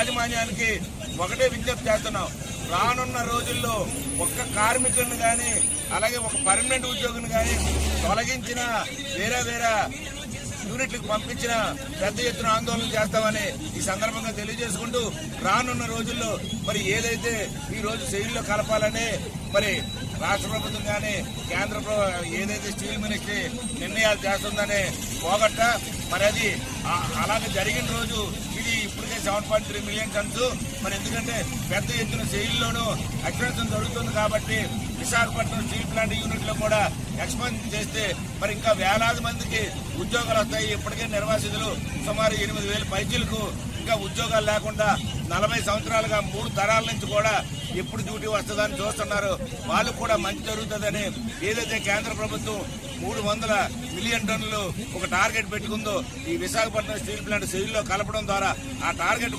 యాజమాన్యానికి ఒకటే విజ్ఞప్తి చేస్తున్నాం. రానున్న రోజుల్లో ఒక్క కార్మికుడిని కానీ అలాగే ఒక పర్మనెంట్ ఉద్యోగిని కానీ తొలగించిన వేరే యూనిట్లకు పంపించిన పెద్ద ఎత్తున ఆందోళన చేస్తామని ఈ సందర్భంగా తెలియజేసుకుంటూ రానున్న రోజుల్లో మరి ఏదైతే ఈ రోజు శైలిలో కలపాలని మరి రాష్ట్ర ప్రభుత్వం కానీ కేంద్ర ఏదైతే స్టీల్ మినిస్ట్రీ నిర్ణయాలు చేస్తుందని పోగొట్ట మరి అది అలాగే జరిగిన రోజు ఇది ఇప్పటికే 7.3 మిలియన్ టన్స్. మరి ఎందుకంటే పెద్ద ఎత్తున శైలిలోనూ ఎక్స్పెన్షన్ జరుగుతుంది కాబట్టి విశాఖపట్నం స్టీల్ ప్లాంట్ యూనిట్లో కూడా ఎక్స్పాన్షన్ చేస్తే మరి ఇంకా వేలాది మందికి ఉద్యోగాలు వస్తాయి. ఇప్పటికే నిర్వాసితులు సుమారు 8,000 పైచీలకు ఇంకా ఉద్యోగాలు లేకుండా 40 సంవత్సరాలుగా 3 తరాల నుంచి కూడా ఎప్పుడు డ్యూటీ వస్తుందని చూస్తున్నారు. వాళ్ళు కూడా మంచి జరుగుతుందని ఏదైతే కేంద్ర ప్రభుత్వం 300 మిలియన్ టన్నులు ఒక టార్గెట్ పెట్టుకుందో ఈ విశాఖపట్నం స్టీల్ ప్లాంట్ శైలిలో కలపడం ద్వారా ఆ టార్గెట్